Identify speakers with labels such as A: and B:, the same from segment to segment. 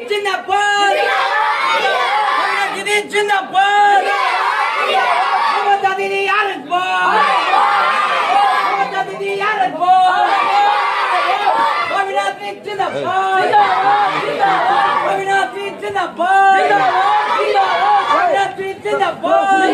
A: জিন্দাবাদ জিন্দাবাদ মমতা দিদি আরেকবার মমতা দিদি আরেকবার অভিনেত্রী জিন্দাবাদ অভিনেত্রী জিন্দাবাদ অভিনেত্রী জিন্দাবাদ।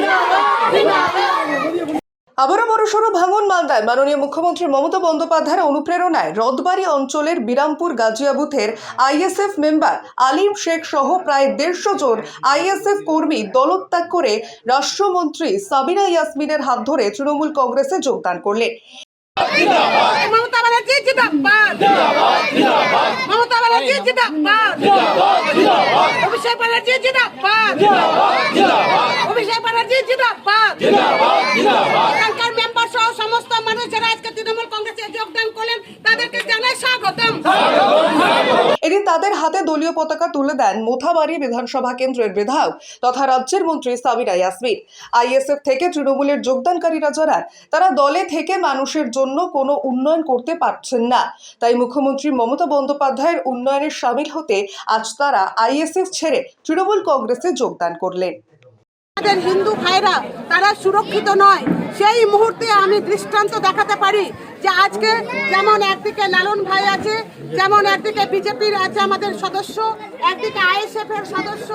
B: আবারও বড়সড় ভাঙন মালদায় মাননীয় মুখ্যমন্ত্রী মমতা বন্দ্যোপাধ্যায়ের অনুপ্রেরণায় রথবাড়ি অঞ্চলের বিরামপুর গাজিয়া বুথের আইএসএফ মেম্বার আলিম শেখ সহ প্রায় 150 জন আইএসএফ কর্মী দলত্যাগ করে রাষ্ট্রমন্ত্রী সাবিনা ইয়াসমিনের হাত ধরে তৃণমূল কংগ্রেসে যোগদান করলেন।
C: মমতা ব্যানার্জি জিন্দাবাদ মমতা ব্যানার্জি জিন্দাবাদ অভিষেক ব্যানার্জি জিন্দাবাদ অভিষেক ব্যানার্জি জিন্দাবাদ এখানকার মেম্বার সহ সমস্ত মানুষ যারা আজকে তৃণমূল কংগ্রেসে যোগদান করলেন তাদেরকে জানাই স্বাগতম।
B: এদিন তাদের হাতে দলীয় পতাকা তুলে দেন মোথাবাড়ি বিধানসভা কেন্দ্রের বিধায়ক তথা রাজ্যের মন্ত্রী সাবিনা ইয়াসমিন। আইএসএফ থেকে তৃণমূলের যোগদানকারীরা জানান তারা দলে থেকে মানুষের জন্য কোনো উন্নয়ন করতে পারছেন না, তাই মুখ্যমন্ত্রী মমতা বন্দ্যোপাধ্যায়ের উন্নয়নের সামিল হতে আজ তারা আইএসএফ ছেড়ে তৃণমূল কংগ্রেসে যোগদান করলেন।
C: আমাদের হিন্দু ভাইরা তারা সুরক্ষিত নয়, সেই মুহূর্তে আমি দৃষ্টান্ত দেখাতে পারি যে আজকে যেমন একদিকে লালন ভাই আছে, যেমন একদিকে বিজেপির আছে আমাদের সদস্য, একদিকে আইএসএফ এর সদস্য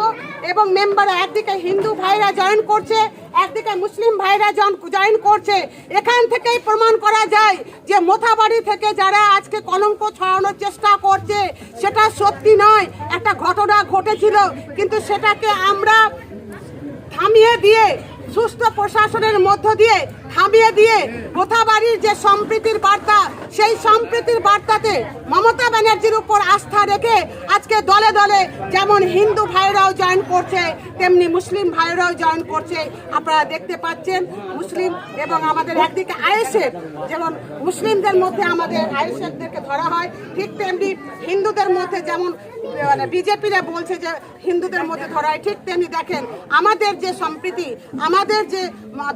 C: এবং মেম্বার, একদিকে হিন্দু ভাইরা জয়েন করছে, একদিকে মুসলিম ভাইরা জয়েন করছে। এখান থেকেই প্রমাণ করা যায় যে মোথাবাড়ি থেকে যারা আজকে কলঙ্ক ছড়ানোর চেষ্টা করছে সেটা সত্যি নয়, একটা ঘটনা ঘটেছিল, কিন্তু সেটাকে আমরা থামিয়ে দিয়ে সুস্থ প্রশাসনের মধ্য দিয়ে থামিয়ে দিয়ে মোথাবাড়ির যে সম্প্রীতির বার্তা, সেই সম্প্রীতির বার্তাতে মমতা ব্যানার্জির উপর আস্থা রেখে আজকে দলে দলে যেমন হিন্দু ভাইরাও জয়েন করছে তেমনি মুসলিম ভাইরাও জয়েন করছে। আপনারা দেখতে পাচ্ছেন মুসলিম এবং আমাদের একদিকে আইএসএফ, যেমন মুসলিমদের মধ্যে আমাদের আইএসএফদেরকে ধরা হয়, ঠিক তেমনি হিন্দুদের মধ্যে যেমন মানে বিজেপিরা বলছে যে হিন্দুদের মধ্যে ধরা হয়, ঠিক তেমনি দেখেন আমাদের যে সম্প্রীতি, আমাদের যে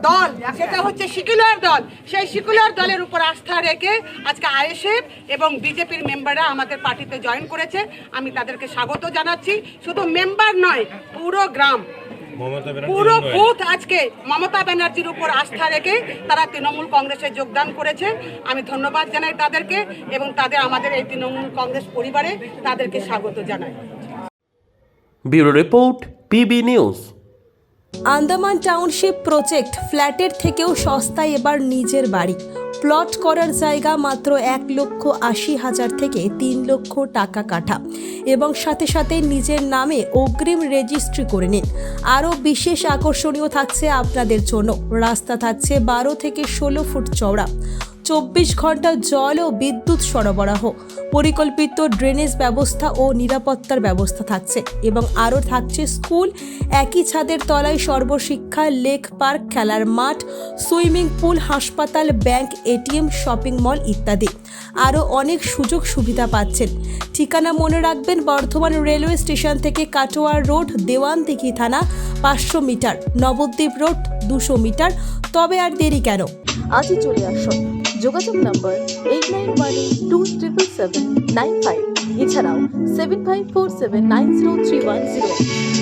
C: দল সেটা হচ্ছে সেকুলার দল, সেই সেকুলার দলের উপর আস্থা রেখে আজকে আইএসএফ এবং বিজেপির মেম্বাররা আমাদের পার্টিতে জয়েন করেছে। আমি তাদেরকে স্বাগত জানাচ্ছি। শুধু মেম্বার নয়, পুরো গ্রাম, পুরো বুথ আজকে মমতা ব্যানার্জির উপর আস্থা রেখে তারা তৃণমূল কংগ্রেসে যোগদান করেছে। আমি ধন্যবাদ জানাই তাদেরকে এবং তাদের আমাদের এই তৃণমূল কংগ্রেস পরিবারে তাদেরকে স্বাগত জানাই।
D: Bureau report, PB news.
E: Andaman township project, ফ্ল্যাটের থেকেও সস্তায় এবার নিজের বাড়ি। প্লট করার জায়গা মাত্র 1,80,000 থেকে 3 লক্ষ টাকা কাঠা এবং সাথে সাথে নিজের নামে অগ্রিম রেজিস্ট্রি করে নিন। আরও বিশেষ আকর্ষণীয় থাকছে আপনাদের জন্য, রাস্তা থাকছে 12 থেকে 16 ফুট চওড়া, 24 ঘন্টা জল ও বিদ্যুৎ সরবরাহ, পরিকল্পিত ড্রেনেজ ব্যবস্থা ও নিরাপত্তার ব্যবস্থা থাকছে এবং আরও থাকছে স্কুল, একই ছাদের তলায় সর্বশিক্ষা, লেক পার্ক, খেলার মাঠ, সুইমিং পুল, হাসপাতাল, ব্যাংক, এটিএম, শপিং মল ইত্যাদি। আরও অনেক সুযোগ সুবিধা পাচ্ছেন। ঠিকানা মনে রাখবেন, বর্ধমান রেলওয়ে স্টেশন থেকে কাটোয়ার রোড, দেওয়ানদিঘি থানা 500 মিটার, নবদ্বীপ রোড 200 মিটার। তবে আর দেরি কেন,
F: আজই চলে আসুন। যোগাযোগ নম্বর 8912777955, এছাড়াও 7547903108।